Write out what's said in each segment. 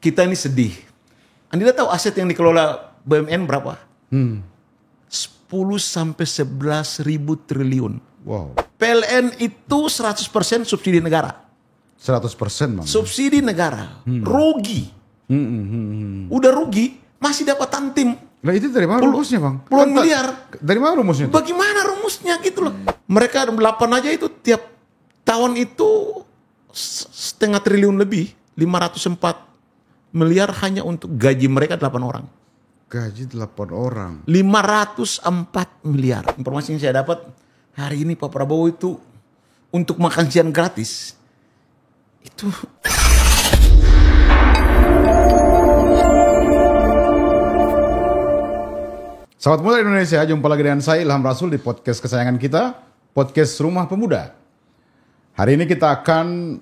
kita ini sedih. Anda tahu aset yang dikelola BUMN berapa? 10 sampai 11 ribu triliun. Wow. PLN itu 100% subsidi negara. 100% Bang. Subsidi negara. Rugi. Udah rugi, masih dapat tantim. Nah itu dari mana rumusnya Bang? Puluhan miliar. Dari mana rumusnya? Bagaimana rumusnya gitu loh. Mereka 8 aja itu tiap tahun itu setengah triliun lebih. 504 miliar hanya untuk gaji mereka 8 orang. Gaji 8 orang. 504 miliar. Informasi yang saya dapat hari ini Pak Prabowo itu untuk makan siang gratis. Itu Sahabat Muda Indonesia, jumpa lagi dengan saya Ilham Rasul di podcast kesayangan kita, podcast Rumah Pemuda. Hari ini kita akan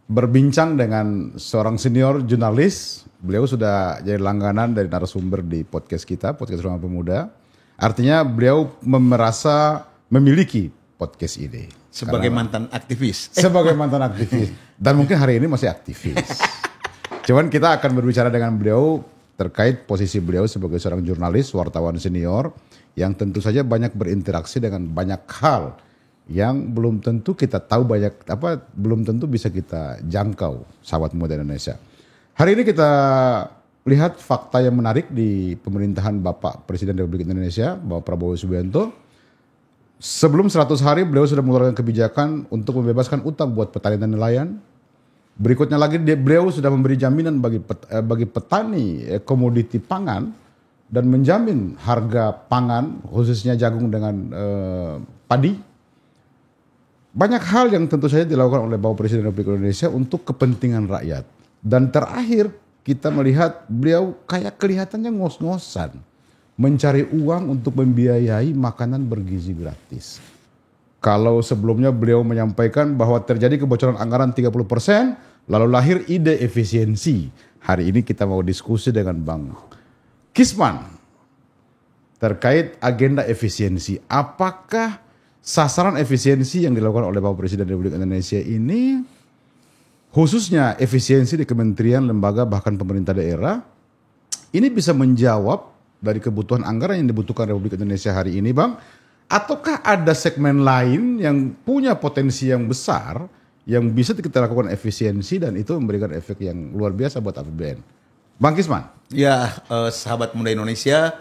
berbincang dengan seorang senior jurnalis. Beliau sudah jadi langganan dari narasumber di podcast kita, podcast Rumah Pemuda. Artinya beliau merasa memiliki podcast ini. sebagai mantan aktivis. Sebagai mantan aktivis. Dan mungkin hari ini masih aktivis. Cuman kita akan berbicara dengan beliau terkait posisi beliau sebagai seorang jurnalis, wartawan senior yang tentu saja banyak berinteraksi dengan banyak hal yang belum tentu kita tahu belum tentu bisa kita jangkau, sahabat muda Indonesia. Hari ini kita lihat fakta yang menarik di pemerintahan Bapak Presiden Republik Indonesia, Bapak Prabowo Subianto. Sebelum 100 hari beliau sudah mengeluarkan kebijakan untuk membebaskan utang buat petani dan nelayan. Berikutnya lagi beliau sudah memberi jaminan bagi petani komoditi pangan dan menjamin harga pangan khususnya jagung dengan padi. Banyak hal yang tentu saja dilakukan oleh Bapak Presiden Republik Indonesia untuk kepentingan rakyat. Dan terakhir kita melihat beliau kayak kelihatannya ngos-ngosan mencari uang untuk membiayai makanan bergizi gratis. Kalau sebelumnya beliau menyampaikan bahwa terjadi kebocoran anggaran 30%, lalu lahir ide efisiensi. Hari ini kita mau diskusi dengan Bang Kisman terkait agenda efisiensi. Apakah sasaran efisiensi yang dilakukan oleh Bapak Presiden Republik Indonesia ini, khususnya efisiensi di kementerian, lembaga, bahkan pemerintah daerah, ini bisa menjawab dari kebutuhan anggaran yang dibutuhkan Republik Indonesia hari ini, Bang? Ataukah ada segmen lain yang punya potensi yang besar yang bisa kita lakukan efisiensi dan itu memberikan efek yang luar biasa buat APBN? Bang Kisman. Ya, sahabat muda Indonesia,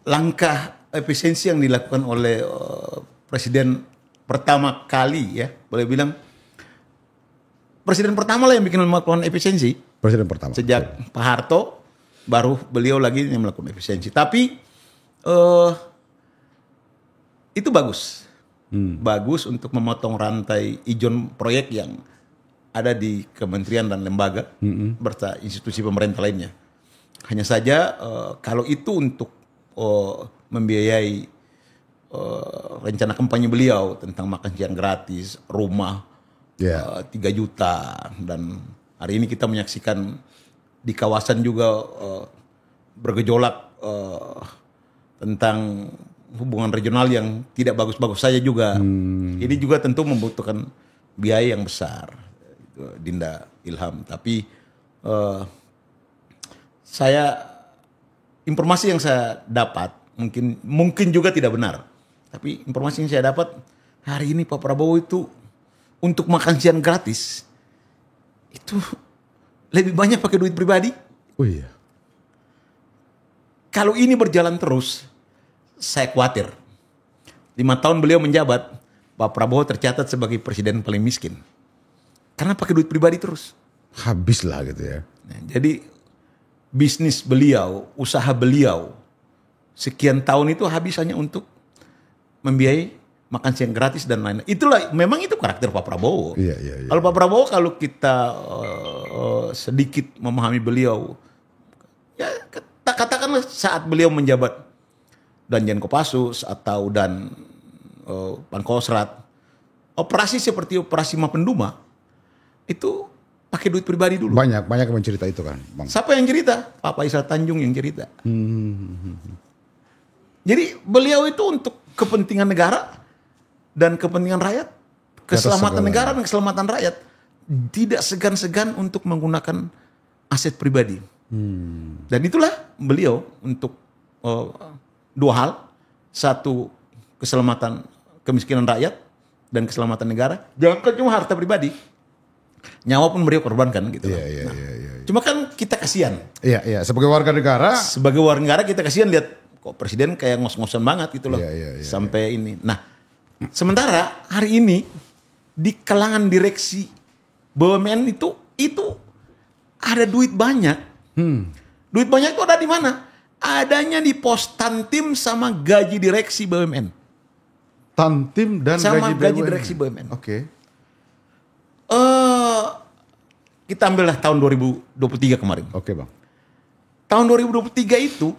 langkah efisiensi yang dilakukan oleh presiden pertama kali, ya boleh bilang presiden pertama lah yang bikin melakukan efisiensi. Presiden pertama. Sejak Pak Harto, baru beliau lagi yang melakukan efisiensi. Tapi itu bagus. Bagus untuk memotong rantai ijon proyek yang ada di kementerian dan lembaga serta institusi pemerintah lainnya. Hanya saja kalau itu untuk membiayai rencana kampanye beliau tentang makan siang gratis, rumah 3 juta, dan hari ini kita menyaksikan di kawasan juga bergejolak tentang hubungan regional yang tidak bagus-bagus saja juga. Ini juga tentu membutuhkan biaya yang besar, Dinda Ilham. Tapi informasi yang saya dapat mungkin juga tidak benar. Tapi informasi yang saya dapat hari ini Pak Prabowo itu untuk makan siang gratis itu lebih banyak pakai duit pribadi. Oh iya. Kalau ini berjalan terus, saya khawatir 5 tahun beliau menjabat, Pak Prabowo tercatat sebagai presiden paling miskin. Karena pakai duit pribadi terus. Habis lah gitu ya. Nah, jadi bisnis beliau, usaha beliau, sekian tahun itu habis hanya untuk membiayai makan siang gratis dan lain-lain. Itulah, memang itu karakter Pak Prabowo. Iya. Kalau Pak Prabowo, kalau kita sedikit memahami beliau, ya katakanlah saat beliau menjabat Danjen Kopassus atau Pangkostrat, operasi seperti operasi Mapenduma itu pakai duit pribadi dulu. Banyak yang mencerita itu kan, Bang. Siapa yang cerita? Pak Faisal Tanjung yang cerita. Jadi beliau itu untuk kepentingan negara dan kepentingan rakyat, keselamatan negara dan keselamatan rakyat, tidak segan-segan untuk menggunakan aset pribadi. Dan itulah beliau untuk dua hal. Satu, keselamatan kemiskinan rakyat dan keselamatan negara. Jangan cuma harta pribadi. Nyawa pun beliau korbankan gitu. Iya. Cuma kan kita kasihan. Iya. Sebagai warga negara. Sebagai warga negara kita kasihan lihat kok presiden kayak ngos-ngosan banget gitu loh. Iya. Sampai ini. Nah, sementara hari ini di kalangan direksi BUMN itu ada duit banyak. Duit banyak itu ada di mana? Adanya di pos Tantim sama gaji direksi BUMN. Tantim dan Sama gaji BUMN. direksi BUMN. Oke. Kita ambillah tahun 2023 kemarin. Oke, Bang. Tahun 2023 itu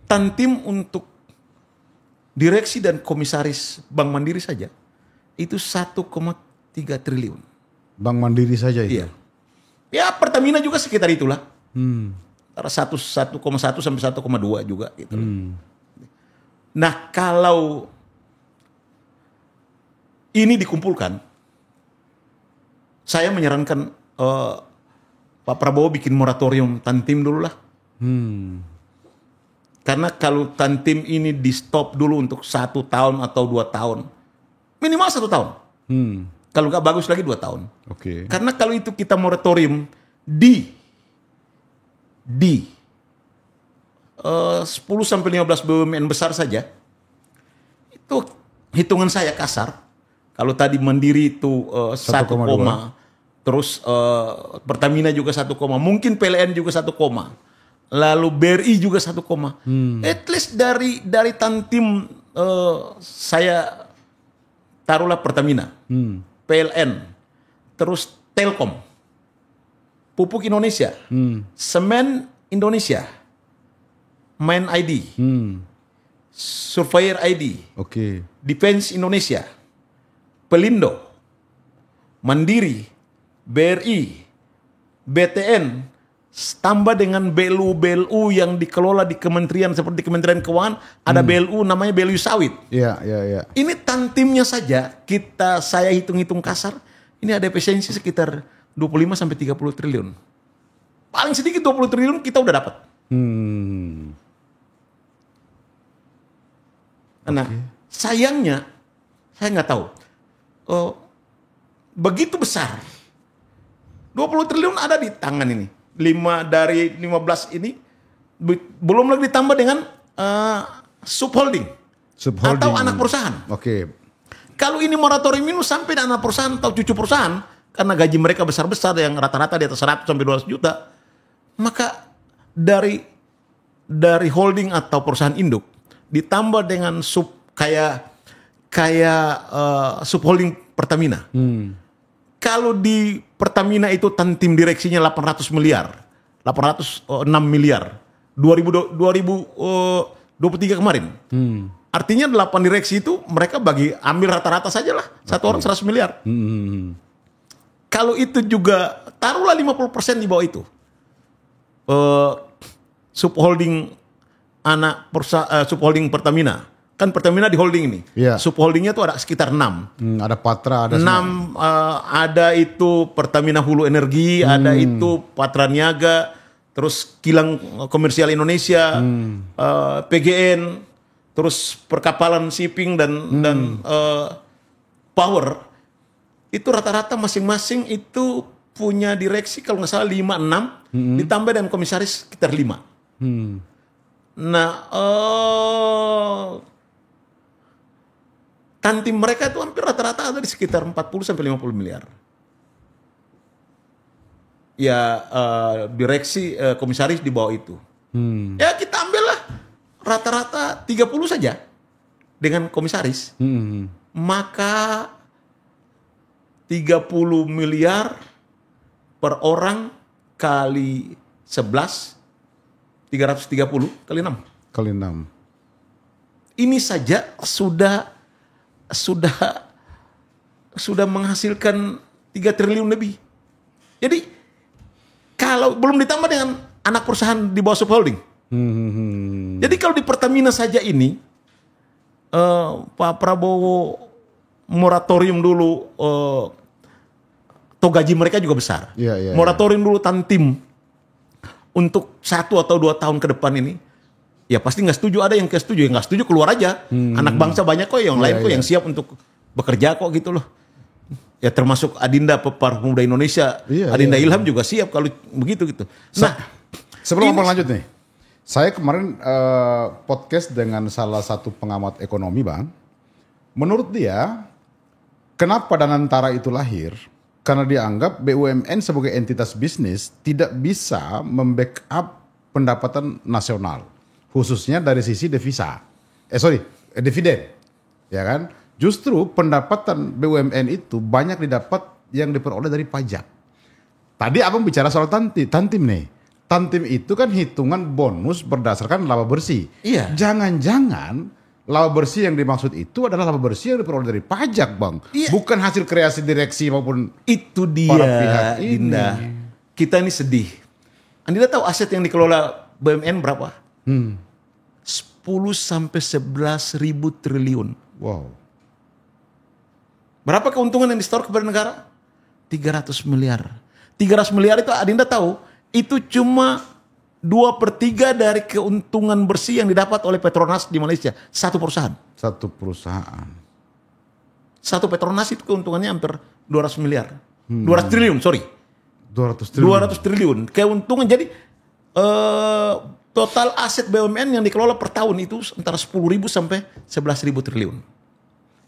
Tantim untuk direksi dan komisaris Bank Mandiri saja itu 1,3 triliun. Bank Mandiri saja itu. Iya. Ya Pertamina juga sekitar itulah. Antara 1,1 sampai 1,2 juga gitu. Nah, kalau ini dikumpulkan, saya menyarankan Pak Prabowo bikin moratorium Tantim dulu lah. Karena kalau Tantim ini di stop dulu untuk 1 tahun atau 2 tahun, minimal 1 tahun. Kalau nggak bagus lagi 2 tahun. Oke. Karena kalau itu kita moratorium di 10 sampai 15 BUMN besar saja, itu hitungan saya kasar. Kalau tadi Mandiri itu 1, terus Pertamina juga 1, mungkin PLN juga 1, lalu BRI juga 1, at least dari Tantim saya taruhlah Pertamina, PLN, terus Telkom, Pupuk Indonesia, Semen Indonesia, Main ID, Surveyor ID, Oke. Defense Indonesia, Pelindo, Mandiri, BRI, BTN, tambah dengan BLU yang dikelola di kementerian seperti Kementerian Keuangan, ada BLU namanya BLU Sawit. Iya. Ini Tantimnya saja saya hitung-hitung kasar, ini ada efisiensi sekitar 25 sampai 30 triliun. Paling sedikit 20 triliun kita udah dapat. Nah, sayangnya saya nggak tahu. Begitu besar. 20 triliun ada di tangan ini. 5 dari 15 ini belum lagi ditambah dengan subholding atau anak perusahaan. Oke. Kalau ini moratorium minus sampai anak perusahaan atau cucu perusahaan, karena gaji mereka besar-besar yang rata-rata di atas 100 sampai 200 juta, maka dari holding atau perusahaan induk ditambah dengan subholding Pertamina. Kalau di Pertamina itu Tantim direksinya 806 miliar 2023 kemarin. Artinya 8 direksi itu mereka ambil rata-rata saja lah. Satu orang 100 miliar. Kalau itu juga taruhlah 50% di bawah itu. Subholding subholding Pertamina. Kan Pertamina di holding ini. Yeah. Subholdingnya tuh ada sekitar 6. Ada Patra, ada 6 ada itu Pertamina Hulu Energi, ada itu Patra Niaga, terus Kilang Komersial Indonesia, PGN, terus Perkapalan Shipping dan Power. Itu rata-rata masing-masing itu punya direksi kalau nggak salah 5-6, ditambah dengan komisaris sekitar 5. Nah, Tantim mereka itu hampir rata-rata ada di sekitar 40 sampai 50 miliar. Ya direksi komisaris di bawah itu. Ya kita ambillah rata-rata 30 saja dengan komisaris. Maka 30 miliar per orang kali 11, 330 kali 6. Kali 6. Ini saja sudah menghasilkan 3 triliun lebih. Jadi kalau belum ditambah dengan anak perusahaan di bawah subholding. Jadi kalau di Pertamina saja ini Pak Prabowo moratorium dulu toh gaji mereka juga besar. Moratorium dulu Tantim untuk 1 atau 2 tahun ke depan ini. Ya pasti nggak setuju, ada yang setuju, yang nggak setuju keluar aja. Anak bangsa banyak kok, yang lain kok yang siap untuk bekerja kok gitu loh. Ya termasuk Adinda Pemuda Indonesia, Adinda Ilham juga siap kalau begitu gitu. Nah, sebelum Abang lanjut nih, saya kemarin podcast dengan salah satu pengamat ekonomi, Bang. Menurut dia, kenapa Danantara itu lahir? Karena dianggap BUMN sebagai entitas bisnis tidak bisa membackup pendapatan nasional, khususnya dari sisi dividen, ya kan? Justru pendapatan BUMN itu banyak didapat yang diperoleh dari pajak. Tadi Abang bicara soal Tantim nih. Tantim itu kan hitungan bonus berdasarkan laba bersih. Iya. Jangan-jangan laba bersih yang dimaksud itu adalah laba bersih yang diperoleh dari pajak, Bang. Iya. Bukan hasil kreasi direksi maupun itu dia, para pihak ini. Dinda. Kita ini sedih. Anda tahu aset yang dikelola BUMN berapa? 10 sampai 11 ribu triliun. Wow. Berapa keuntungan yang disetor kepada negara? 300 miliar. 300 miliar itu Adinda tahu, itu cuma 2/3 dari keuntungan bersih yang didapat oleh Petronas di Malaysia. Satu perusahaan. Satu Petronas itu keuntungannya hampir 200 miliar. 200 triliun, sorry. 200 triliun. Keuntungan, jadi total aset BUMN yang dikelola per tahun itu antara 10.000 sampai 11.000 triliun.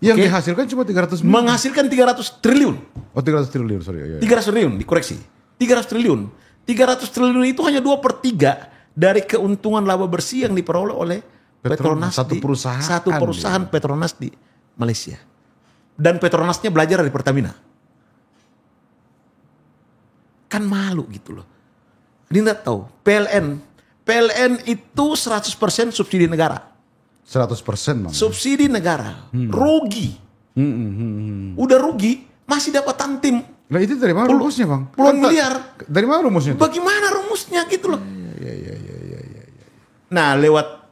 Yang dihasilkan cuma 300 miliar. Menghasilkan 300 triliun. Oh, 300 triliun, sorry. 300 triliun, dikoreksi. 300 triliun. 300 triliun itu hanya 2/3 dari keuntungan laba bersih yang diperoleh oleh Petronas. Satu perusahaan Petronas di Malaysia. Dan Petronasnya belajar dari Pertamina. Kan malu gitu loh. Ini nggak tahu. PLN itu 100% subsidi negara. 100%, Bang. Subsidi negara. Rugi. Udah rugi, masih dapat Tantim. Nah itu dari mana rumusnya, Bang? Puluhan miliar. Dari mana rumusnya? Bagaimana rumusnya gitu loh. Iya. Nah, lewat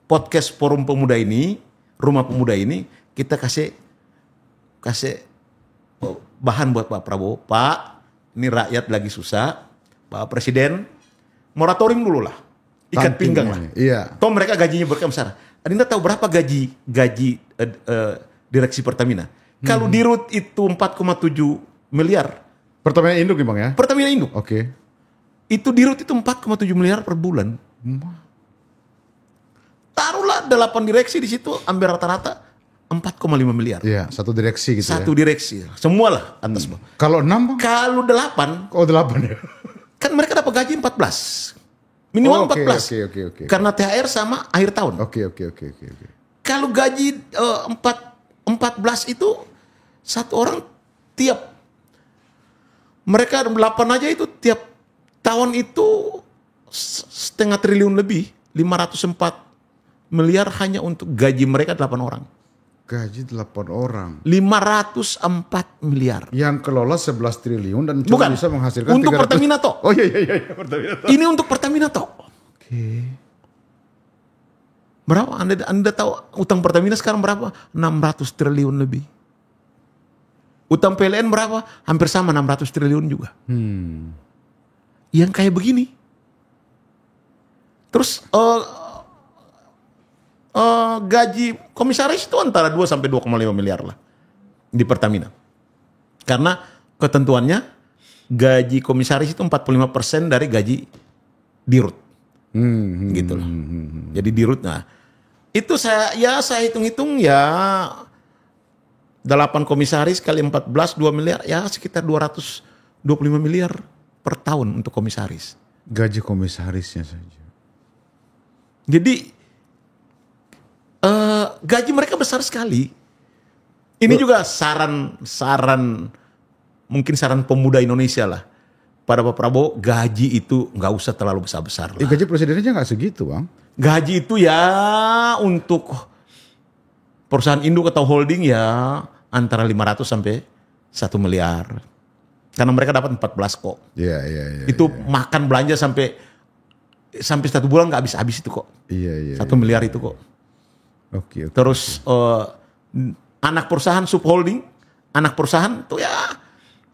podcast Forum Pemuda ini, Rumah Pemuda ini, kita kasih bahan buat Pak Prabowo. Pak, ini rakyat lagi susah. Pak Presiden, moratorium dulu lah. Ikat pinggang lah. Iya. Toh mereka gajinya besar. Adinda tahu berapa gaji direksi Pertamina? Kalau di Dirut itu 4,7 miliar. Pertamina Induk nih, Bang ya? Pertamina Induk. Oke. Itu di Dirut itu 4,7 miliar per bulan. Taruhlah 8 direksi di situ, ambil rata-rata 4,5 miliar. Iya, satu direksi gitu Satu direksi. Semualah atas bawah. Kalau 6, Bang? Kalau 8. Oh, 8 ya. Kan mereka dapat gaji 14. Minimal 14. Oke. Karena THR sama akhir tahun. Oke. Kalau gaji 14 itu satu orang mereka 8 aja itu tiap tahun itu setengah triliun lebih, 504 miliar hanya untuk gaji mereka 8 orang. Gaji 8 orang. 504 miliar. Yang kelola 11 triliun dan cuma bisa menghasilkan untuk 300. Pertamina toh. Oh iya, Pertamina toh. Ini untuk Pertamina toh. Oke. Berapa? Anda tahu utang Pertamina sekarang berapa? 600 triliun lebih. Utang PLN berapa? Hampir sama 600 triliun juga. Yang kayak begini. Terus gaji komisaris itu antara 2 sampai 2,5 miliar lah di Pertamina. Karena ketentuannya gaji komisaris itu 45% dari gaji Dirut. Gitu loh. Jadi Dirut, nah itu saya hitung-hitung ya 8 komisaris kali 14 2 miliar ya sekitar 225 miliar per tahun untuk komisaris. Gaji komisarisnya saja. Jadi gaji mereka besar sekali. Ini juga saran mungkin saran pemuda Indonesia lah. Pada Pak Prabowo, gaji itu nggak usah terlalu besar-besar lah. Gaji presidennya nggak segitu, Bang. Gaji itu ya untuk perusahaan induk atau holding ya antara 500 sampai 1 miliar. Karena mereka dapat 14 kok. Iya. Itu makan belanja sampai 1 bulan nggak habis itu kok. Iya. 1 miliar itu kok. Oke. Terus anak perusahaan subholding, anak perusahaan tuh ya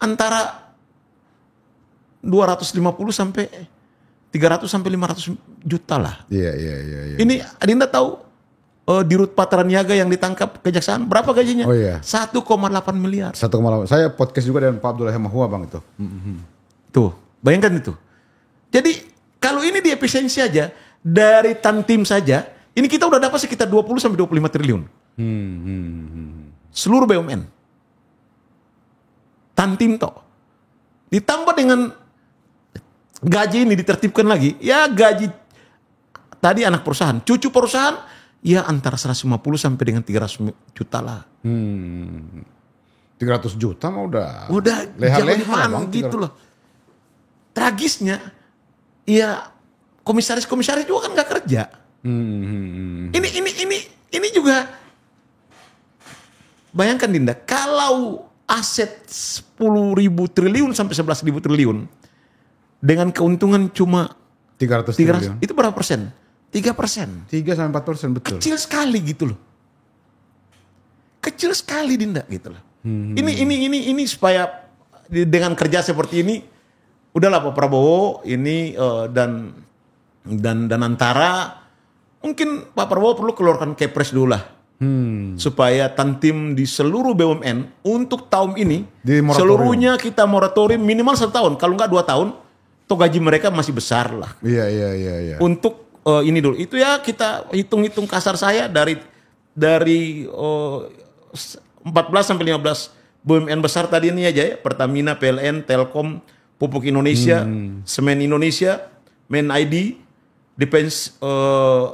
antara 250 sampai 300 sampai 500 juta lah. Iya. Ini Adinda tahu di Rut Patraniaga yang ditangkap kejaksaan berapa gajinya? Oh iya. 1,8 miliar. 1,8. Saya podcast juga dengan Pak Abdullah Mahua Bang itu. Tuh, bayangkan itu. Jadi kalau ini di efisiensi aja dari Tantim saja, ini kita udah dapat sekitar 20 sampai 25 triliun. Seluruh BUMN. Tantim toh. Ditambah dengan gaji ini ditertibkan lagi, ya gaji tadi anak perusahaan, cucu perusahaan, ya antara 150 sampai dengan 300 juta lah. 300 juta mah udah leha-leha gitu loh. Tragisnya, ya komisaris-komisaris juga kan nggak kerja. Ini juga bayangkan Dinda, kalau aset 10.000 triliun sampai 11.000 triliun dengan keuntungan cuma 300 triliun. Itu berapa persen? 3%. 3-4%, betul. Kecil sekali gitu loh. Kecil sekali Dinda gitu loh. Ini supaya dengan kerja seperti ini, udahlah Pak Prabowo ini dan antara mungkin Pak Prabowo perlu keluarkan kepres dulu lah. Supaya Tantim di seluruh BUMN untuk tahun ini seluruhnya kita moratorium minimal 1 tahun, kalau enggak 2 tahun, toh gaji mereka masih besar lah. Iya. Untuk ini dulu, itu ya kita hitung-hitung kasar saya dari 14 sampai 15 BUMN besar tadi ini aja ya, Pertamina, PLN, Telkom, Pupuk Indonesia, Semen Indonesia, Men ID, Defense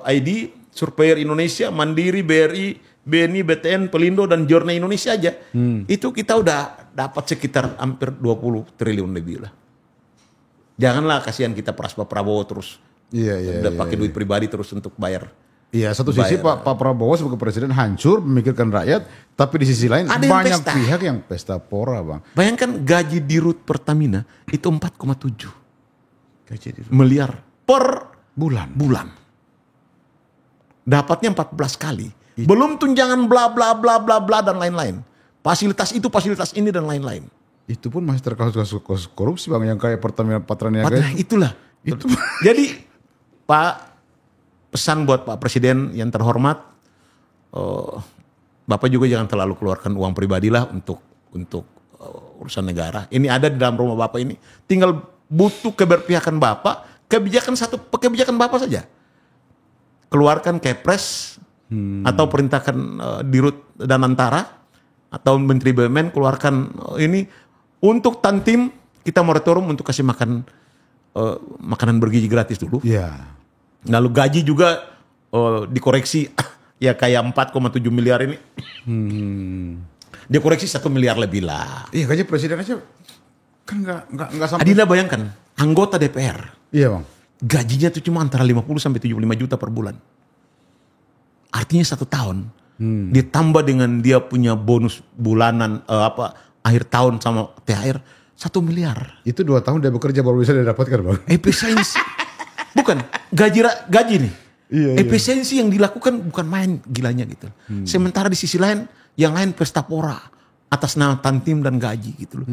ID, Surveyor Indonesia, Mandiri, BRI, BNI, BTN, Pelindo, dan Journey Indonesia aja. Itu kita udah dapat sekitar hampir 20 triliun lebih lah. Janganlah kasihan kita peras Pak Prabowo terus. Iya. Pakai duit pribadi terus untuk bayar. Iya, satu sisi Pak Prabowo sebagai presiden hancur memikirkan rakyat, tapi di sisi lain ada banyak pihak yang pesta pora, Bang. Bayangkan gaji di Rut Pertamina itu 4,7 miliar per bulan. Dapatnya 14 kali. Belum tunjangan bla bla bla bla bla dan lain-lain. Fasilitas itu, fasilitas ini dan lain-lain. Itu pun masih terkasus korupsi Bang, yang kayak Pertamina Patraniaga. Itulah. Jadi Pak, pesan buat Pak Presiden yang terhormat, Bapak juga jangan terlalu keluarkan uang pribadi lah untuk urusan negara. Ini ada di dalam rumah Bapak ini. Tinggal butuh keberpihakan Bapak, kebijakan Bapak saja. Keluarkan kepres atau perintahkan Dirut dan Antara atau Menteri BUMN keluarkan ini untuk Tantim, kita moratorium untuk kasih makan makanan bergizi gratis dulu. Iya. Lalu gaji juga dikoreksi ya kayak 4,7 miliar ini. Dikoreksi 1 miliar lebih lah. Iya, gaji presiden aja kan nggak sampai. Adinda bayangkan anggota DPR. Iya Bang. Gajinya itu cuma antara 50 sampai 75 juta per bulan. Artinya 1 tahun. Ditambah dengan dia punya bonus bulanan akhir tahun sama THR 1 miliar. Itu 2 tahun dia bekerja baru bisa didapatkan Bang. Efisiensi. Bukan gaji nih. Iya. Efisiensi yang dilakukan bukan main gilanya gitu. Sementara di sisi lain yang lain pesta pora atas nama Tantim dan gaji gitu loh.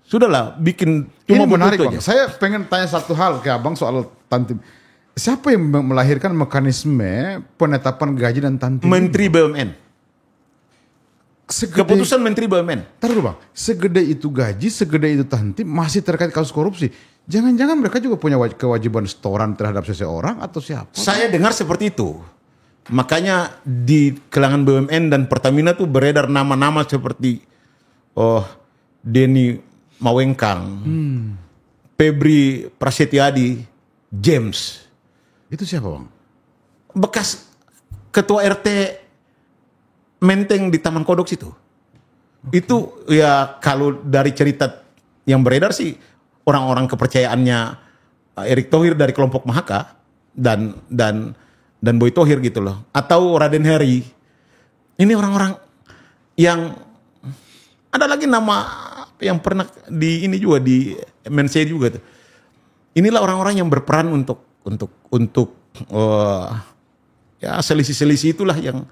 Sudahlah bikin cuma ini menarik Bang. Bang. Saya pengen tanya satu hal ke Abang soal Tantim. Siapa yang melahirkan mekanisme penetapan gaji dan Tantim? Menteri BUMN. Keputusan Menteri BUMN. Taruh Bang, segede itu gaji, segede itu Tantim masih terkait kasus korupsi. Jangan-jangan mereka juga punya kewajiban setoran terhadap seseorang atau siapa? Saya dengar seperti itu. Makanya di kalangan BUMN dan Pertamina tuh beredar nama-nama seperti Denny Mawengkang, Febri Prasetyadi, James. Itu siapa Bang? Bekas ketua RT Menteng di Taman Kodok situ. Itu ya kalau dari cerita yang beredar sih orang-orang kepercayaannya Erick Thohir dari kelompok Mahaka dan Boy Thohir gitu loh, atau Raden Heri. Ini orang-orang yang ada lagi nama yang pernah di ini juga di MNC juga tuh. Inilah orang-orang yang berperan untuk ya selisih-selisih itulah yang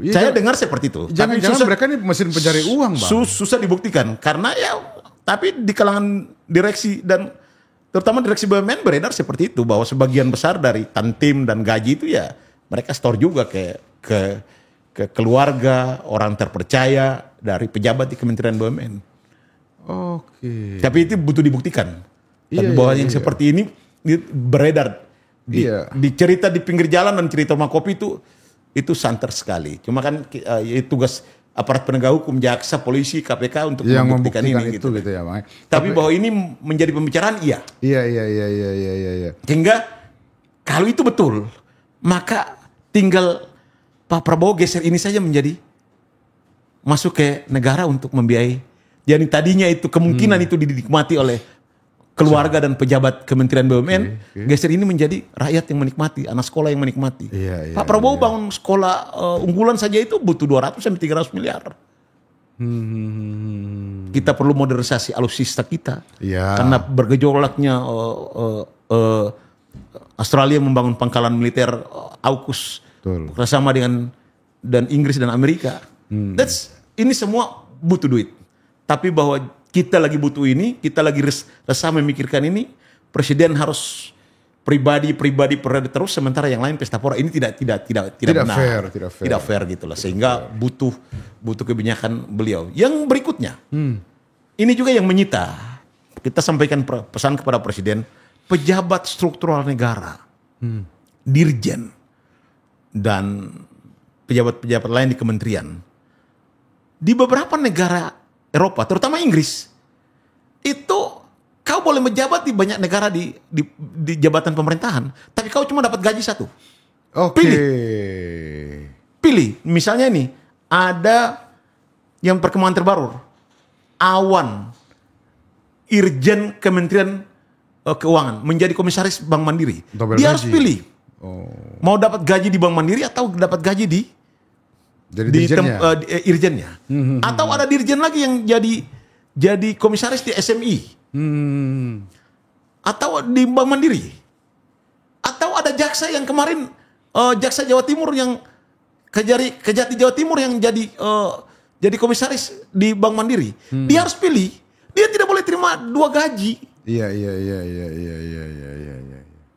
Iya, Saya dengar seperti itu. Jangan-jangan mereka ini mesin pencari uang, Bang. Susah dibuktikan karena tapi di kalangan direksi dan terutama direksi BUMN beredar seperti itu bahwa sebagian besar dari tantim dan gaji itu ya mereka store juga ke keluarga orang terpercaya dari pejabat di Kementerian BUMN. Oke. Tapi itu butuh dibuktikan. Tapi bahwa yang seperti ini beredar di cerita di pinggir jalan dan cerita rumah kopi itu santer sekali. Cuma kan tugas aparat penegak hukum, jaksa, polisi, KPK untuk yang membuktikan ini itu gitu ya, Bang. Tapi bahwa ini menjadi pembicaraan iya. Iya. Sehingga kalau itu betul, maka tinggal Pak Prabowo geser ini saja menjadi masuk ke negara untuk membiayai. Jadi tadinya itu kemungkinan itu dinikmati oleh keluarga dan pejabat Kementerian BUMN, geser ini menjadi rakyat yang menikmati, anak sekolah yang menikmati. Pak Prabowo bangun sekolah unggulan saja itu butuh 200 sampai 300 miliar. Kita perlu modernisasi alutsista kita. Karena bergejolaknya Australia membangun pangkalan militer AUKUS bersama dengan Inggris dan Amerika. Ini semua butuh duit. Tapi bahwa kita lagi butuh ini, kita lagi resah memikirkan ini, presiden harus pribadi terus, sementara yang lain pesta pora. Ini tidak benar, tidak fair gitulah. Sehingga butuh kebijakan beliau. Yang berikutnya, ini juga yang menyita. Kita sampaikan pesan kepada presiden, pejabat struktural negara, dirjen dan pejabat-pejabat lain di kementerian. Di beberapa negara Eropa, terutama Inggris, itu kau boleh menjabat di banyak negara di jabatan pemerintahan, tapi kau cuma dapat gaji satu. Pilih. Misalnya ini ada yang perkembangan terbaru, Awan, Irjen Kementerian Keuangan, menjadi komisaris Bank Mandiri. Dia harus pilih, mau dapat gaji di Bank Mandiri atau dapat gaji di irjennya. Atau ada dirjen lagi yang jadi komisaris di SMI. Atau di Bank Mandiri. Atau ada jaksa yang kemarin jaksa Jawa Timur yang Kejati Jawa Timur yang jadi komisaris di Bank Mandiri. Dia harus pilih. Dia tidak boleh terima 2 gaji. Iya.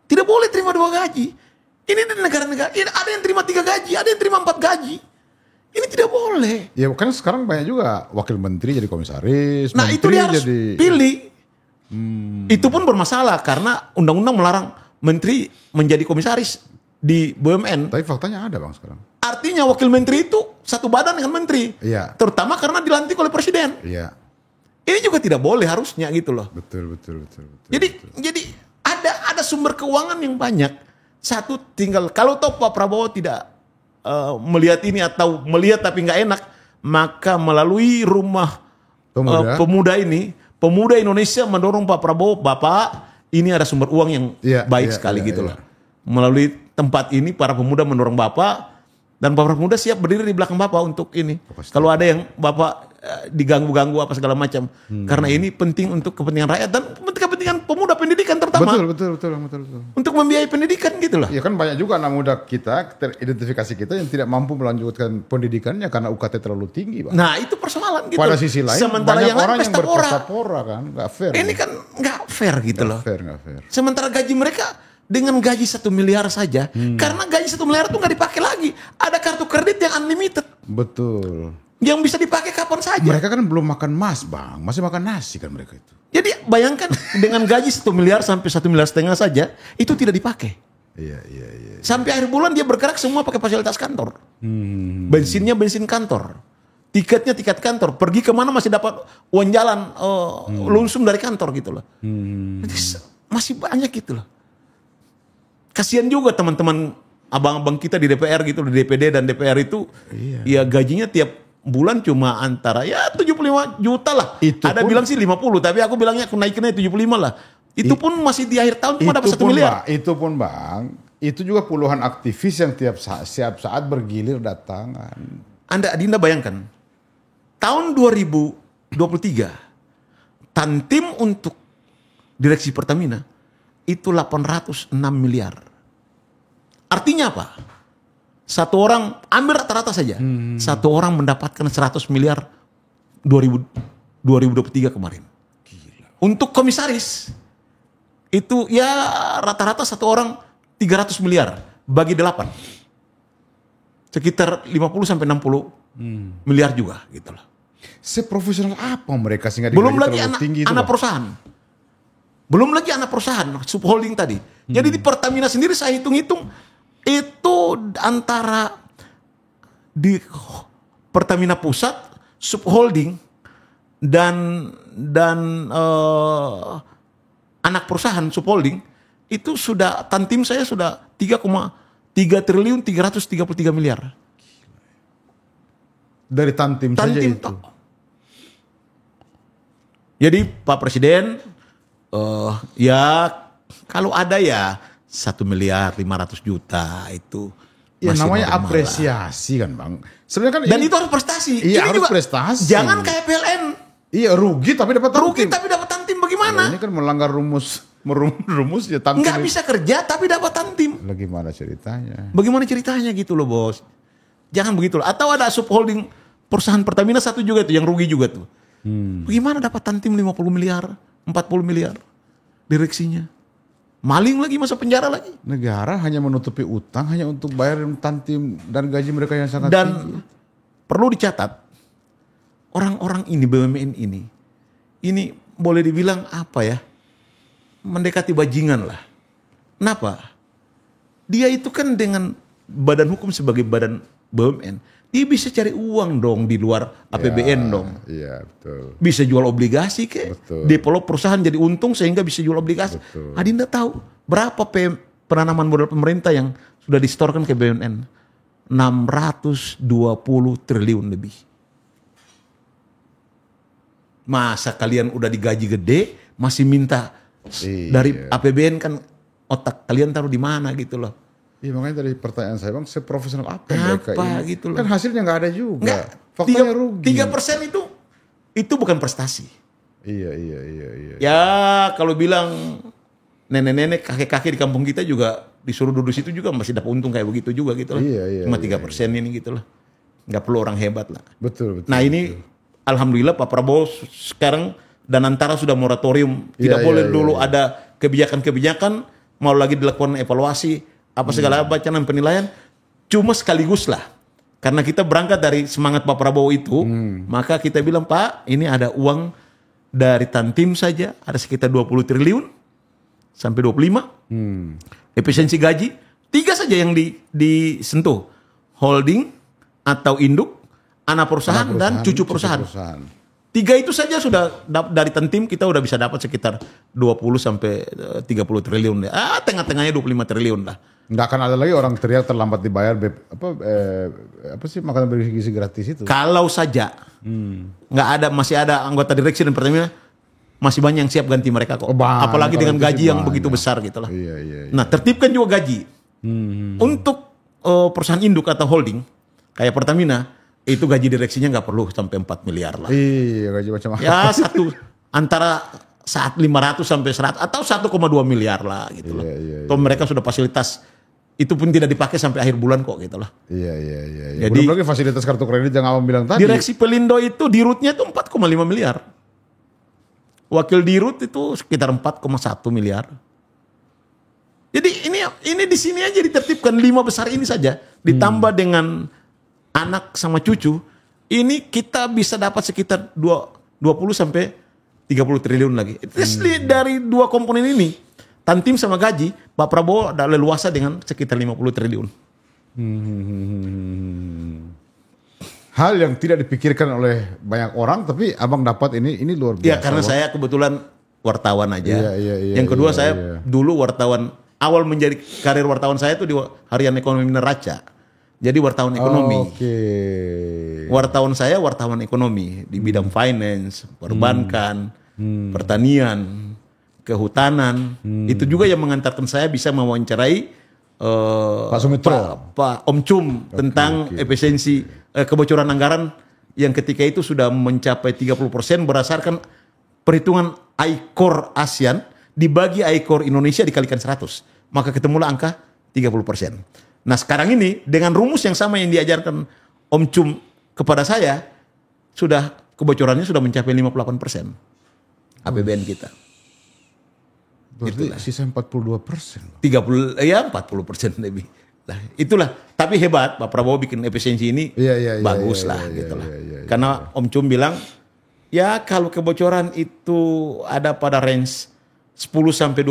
Tidak boleh terima 2 gaji. Ini di negara-negara ada yang terima 3 gaji, ada yang terima 4 gaji. Ini tidak boleh. Ya kan sekarang banyak juga wakil menteri jadi komisaris. Nah itu dia harus pilih. Itu pun bermasalah karena undang-undang melarang menteri menjadi komisaris di BUMN. Tapi faktanya ada, Bang, sekarang. Artinya wakil menteri itu satu badan dengan menteri. Iya. Terutama karena dilantik oleh presiden. Iya. Ini juga tidak boleh harusnya gitu loh. Betul. Jadi ada sumber keuangan yang banyak. Satu tinggal kalau toh Pak Prabowo tidak melihat ini atau melihat tapi nggak enak, maka melalui rumah pemuda ini, pemuda Indonesia mendorong Pak Prabowo, Bapak ini ada sumber uang yang baik sekali gitu loh. Melalui tempat ini para pemuda mendorong Bapak dan para pemuda siap berdiri di belakang Bapak untuk ini. Kalau ada yang Bapak diganggu-ganggu apa segala macam, karena ini penting untuk kepentingan rakyat dan kepentingan pemuda pendidikan terutama. Betul. Untuk membiayai pendidikan gitu loh. Ya kan banyak juga anak muda kita, teridentifikasi kita yang tidak mampu melanjutkan pendidikannya karena UKT terlalu tinggi, Bang. Nah itu persoalan gitu. Pada sisi lain, sementara banyak yang orang yang pesta berpesta-pora kan, nggak fair. Ini kan nggak fair gitu loh. Nggak fair. Sementara gaji mereka dengan gaji 1 miliar saja, karena gaji 1 miliar itu nggak dipakai lagi. Ada kartu kredit yang unlimited. Betul. Yang bisa dipakai kapan saja. Mereka kan belum makan emas, Bang. Masih makan nasi kan mereka itu. Jadi bayangkan dengan gaji 1 miliar sampai 1,5 miliar saja, itu tidak dipakai. Iya. Sampai akhir bulan dia bergerak semua pakai fasilitas kantor. Bensinnya bensin kantor. Tiketnya tiket kantor. Pergi kemana masih dapat uang jalan lunsum dari kantor gitu loh. Jadi masih banyak gitu loh. Kasihan juga teman-teman abang-abang kita di DPR gitu, di DPD dan DPR itu, ya gajinya tiap bulan cuma antara 75 juta lah. Ada bilang sih 50, tapi aku bilangnya naikinnya 75 lah. Itu pun masih di akhir tahun cuma dapat 1 miliar. Itu pun, Bang, itu juga puluhan aktivis yang setiap saat bergilir datangan. Dinda bayangkan, tahun 2023, Tantim untuk direksi Pertamina itu 806 miliar. Artinya apa? Satu orang, ambil rata-rata saja. Satu orang mendapatkan 100 miliar 2023 kemarin. Gila. Untuk komisaris, itu ya rata-rata satu orang 300 miliar bagi 8. Sekitar 50 sampai 60 miliar juga gitu loh. Seprofesional apa mereka sehingga Belum digaji lagi terlalu tinggi itu, anak Bang? perusahaan. Belum lagi anak perusahaan, subholding tadi. Jadi di Pertamina sendiri saya hitung-hitung itu antara di Pertamina Pusat, subholding dan anak perusahaan subholding itu sudah tantim saya sudah 3,3 triliun 333 miliar. Dari Tantim saja Tantim itu. Jadi Pak Presiden ya kalau ada ya 1 miliar 500 juta itu Ya masih namanya normal lah. apresiasi kan Bang. Sebenarnya kan Dan ini, itu harus prestasi. Iya, Ini harus juga prestasi. jangan kayak PLN. iya rugi tapi dapat Tantim. Rugi tapi dapat tantim Nah, bagaimana? ini kan melanggar rumus ya Tantim. Nggak bisa kerja tapi dapat tantim. Lah gimana ceritanya? Bagaimana ceritanya gitu loh bos? Jangan begitu loh. Atau ada subholding perusahaan Pertamina satu juga tuh yang rugi juga tuh. Bagaimana dapat tantim 50 miliar, 40 miliar direksinya? Maling lagi, masuk penjara lagi. Negara hanya menutupi utang hanya untuk bayar Tantim dan gaji mereka yang sangat tinggi. Dan perlu dicatat, orang-orang ini, BUMN ini boleh dibilang apa ya, mendekati bajingan lah. Kenapa? Dia itu kan dengan badan hukum sebagai badan BUMN, dia bisa cari uang dong di luar APBN dong. Iya betul. Bisa jual obligasi ke, Betul. develop perusahaan jadi untung sehingga bisa jual obligasi. Betul. Adinda tahu berapa penanaman modal pemerintah yang sudah disetorkan ke BUMN? 620 triliun lebih. Masa kalian udah digaji gede masih minta dari APBN, kan otak kalian taruh di mana gitu loh. Iya makanya dari pertanyaan saya Bang, seprofesional apa mereka ini? gitu loh. Kan hasilnya nggak ada juga. Enggak, Faktanya rugi. 3% itu bukan prestasi. Iya. Ya kalau bilang nenek-nenek, kakek-kakek di kampung kita juga disuruh duduk situ juga masih dapat untung kayak begitu juga gitu lah. Iya, Cuma 3% ini gitu lah. Nggak perlu orang hebat lah. Betul. Nah ini alhamdulillah Pak Prabowo sekarang dan antara sudah moratorium. Tidak boleh dulu ada kebijakan-kebijakan, mau lagi dilakukan evaluasi, apa segala macam penilaian. Cuma sekaligus lah. Karena kita berangkat dari semangat Pak Prabowo itu, maka kita bilang Pak, ini ada uang dari Tantim saja, ada sekitar 20 triliun sampai 25. Efisiensi gaji, 3 saja yang disentuh. Holding atau induk, anak perusahaan dan cucu perusahaan. 3 itu saja sudah dari Tantim kita udah bisa dapat sekitar 20 sampai 30 triliun. Tengah-tengahnya 25 triliun lah. Nggak akan ada lagi orang teriak terlambat dibayar apa sih makanan bergizi gratis itu. Kalau saja nggak ada, masih ada anggota direksi dan Pertamina, masih banyak yang siap ganti mereka kok. Banyak, apalagi dengan kalau itu gaji sih yang banyak. begitu besar gitu lah. Iya. Nah tertibkan juga gaji. Untuk perusahaan induk atau holding kayak Pertamina, itu gaji direksinya nggak perlu sampai 4 miliar lah. Iya gaji macam apa? Ya antara saat 500 sampai 100 atau 1,2 miliar lah gitu loh. Iya. Atau mereka sudah fasilitas itu pun tidak dipakai sampai akhir bulan kok gitu loh. Iya. Jadi- Belum lagi fasilitas kartu kredit yang Abang bilang tadi. Direksi Pelindo itu dirutnya itu 4,5 miliar. Wakil dirut itu sekitar 4,1 miliar. Jadi ini di sini aja ditertibkan 5 besar ini saja, ditambah dengan anak sama cucu, ini kita bisa dapat sekitar 20 sampai 30 triliun lagi. Dari 2 komponen ini, Tantim sama gaji, Pak Prabowo ada leluasa dengan sekitar 50 triliun. Hal yang tidak dipikirkan oleh banyak orang, tapi Abang dapat ini luar biasa. Ya karena Bang. saya kebetulan wartawan aja. Iya, Yang kedua iya, saya iya. dulu wartawan, awal menjadi karir wartawan saya itu di Harian Ekonomi Neraca. Jadi wartawan ekonomi. Oke. Wartawan saya wartawan ekonomi di bidang finance, perbankan, pertanian, kehutanan. Itu juga yang mengantarkan saya bisa mewawancarai Pak Sumitro. Pak Om Cum tentang efisiensi kebocoran anggaran yang ketika itu sudah mencapai 30% berdasarkan perhitungan ICOR ASEAN dibagi ICOR Indonesia dikalikan 100. Maka ketemulah angka 30%. Nah sekarang ini dengan rumus yang sama yang diajarkan Om Cum kepada saya, sudah kebocorannya sudah mencapai 58% APBN kita. Berarti sisa 42%. 30, ya 40% lebih. Nah, itulah. Tapi hebat Pak Prabowo bikin efisiensi ini bagus lah gitu lah. Karena Om Cum bilang, ya kalau kebocoran itu ada pada range 10-20%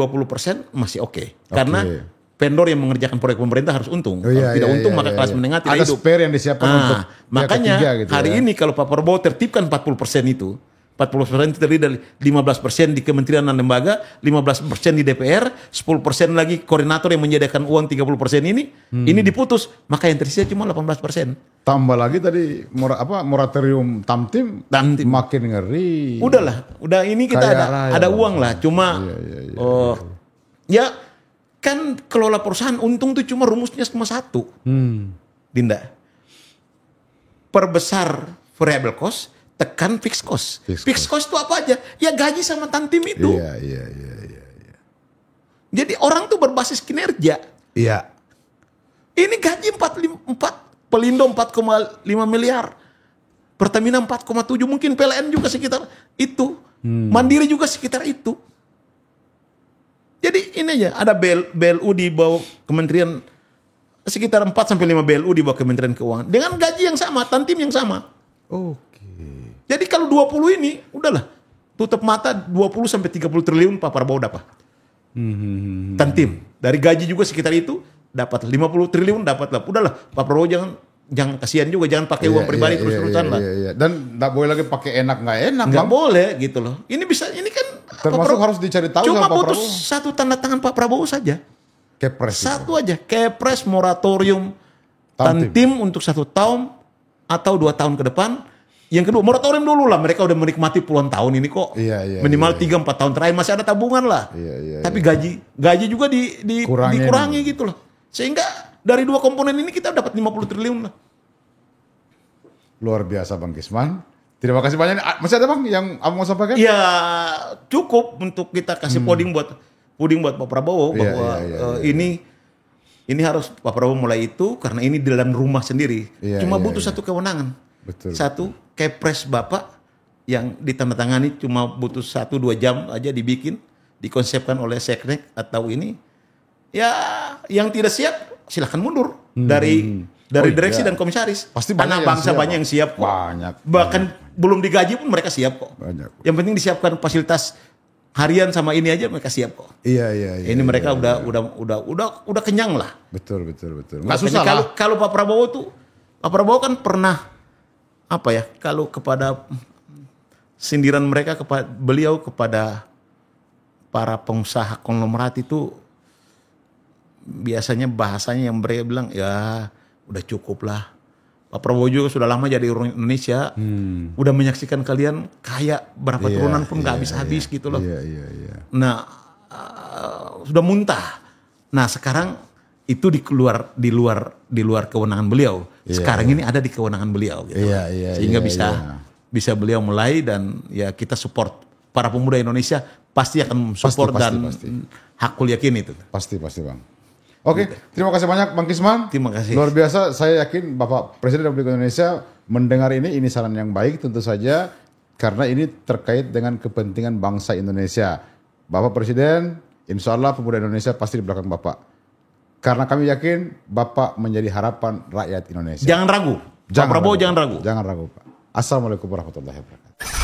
masih oke. Karena vendor yang mengerjakan proyek pemerintah harus untung. Kalau tidak untung maka kelas menengah tidak ada hidup. Ada spare yang disiapkan untuk makanya ketiga, gitu hari ini kalau Pak Prabowo tertibkan 40% itu, 40% terdiri dari 15% di kementerian dan lembaga, 15% di DPR, 10% lagi koordinator yang menyediakan uang 30% ini diputus, maka yang tersisa cuma 18%. Tambah lagi tadi moratorium Tamtim makin ngeri. Udah ini kita ada uang lah, cuma ya kan kelola perusahaan untung tuh cuma rumusnya cuma satu. Dinda. Perbesar variable cost, tekan fixed cost. Fixed cost itu apa aja? Ya gaji sama Tantim itu. Iya. Jadi orang tuh berbasis kinerja. Iya. Ini gaji 4, Pelindo 4,5 miliar. Pertamina 4,7, mungkin PLN juga sekitar itu. Mandiri juga sekitar itu. Jadi ini aja, ada BLU di bawah kementerian, sekitar 4-5 BLU di bawah Kementerian Keuangan. Dengan gaji yang sama, Tantim yang sama. Jadi kalau 20 ini, udahlah. Tutup mata 20-30 triliun Pak Prabowo dapat. Tantim. Dari gaji juga sekitar itu, dapat 50 triliun, dapat lah. Udahlah, Pak Prabowo jangan kasihan juga, jangan pakai uang pribadi terus-terusan lah. Dan nggak boleh lagi pakai enak nggak enak. Nggak boleh gitu loh. Ini kan termasuk harus dicari tahu cuma sama Pak butuh Prabowo. satu tanda tangan Pak Prabowo saja. Kepres. Satu aja, Kepres moratorium Tantim untuk 1 tahun atau 2 tahun ke depan. Yang kedua, moratorium dulu lah. Mereka udah menikmati puluhan tahun ini kok. Minimal 3-4 tahun terakhir masih ada tabungan lah. Tapi gaji juga dikurangi gitu loh. Sehingga dari 2 komponen ini kita dapat 50 triliun lah. Luar biasa Bang Kisman. Terima kasih banyak. Masih ada Bang yang Abang mau sampaikan? Ya cukup untuk kita kasih puding buat Pak Prabowo bahwa ini harus Pak Prabowo mulai itu karena ini di dalam rumah sendiri. Cuma butuh satu kewenangan. Betul. Satu, Kepres Bapak yang ditandatangani cuma butuh 1-2 jam aja dibikin, dikonsepkan oleh Seknek atau ini. Ya yang tidak siap silahkan mundur dari direksi dan komisaris. Pasti karena bangsa banyak yang siap kok. Bahkan belum digaji pun mereka siap kok. Yang penting disiapkan fasilitas harian sama ini aja mereka siap kok. Iya. Ini mereka udah kenyang lah. Betul. Nggak susah lah. Kalau Pak Prabowo kan pernah kalau kepada sindiran mereka kepada para pengusaha konglomerat itu biasanya bahasanya yang mereka bilang ya udah cukup lah. Pak Prabowo juga sudah lama jadi orang Indonesia, udah menyaksikan kalian kaya berapa turunan pun nggak habis-habis gitu loh. Nah sudah muntah. Nah sekarang itu di luar kewenangan beliau. Sekarang ini ada di kewenangan beliau gitu. Sehingga bisa beliau mulai dan ya kita support para pemuda Indonesia pasti akan support dan hakul yakin itu. Pasti Bang. Oke, terima kasih banyak Bang Kisman. Terima kasih. Luar biasa, saya yakin Bapak Presiden Republik Indonesia mendengar ini saran yang baik tentu saja karena ini terkait dengan kepentingan bangsa Indonesia. Bapak Presiden, insya Allah pemuda Indonesia pasti di belakang Bapak. Karena kami yakin Bapak menjadi harapan rakyat Indonesia. Jangan ragu. Pak Prabowo jangan ragu. Jangan ragu Pak. Assalamualaikum warahmatullahi wabarakatuh.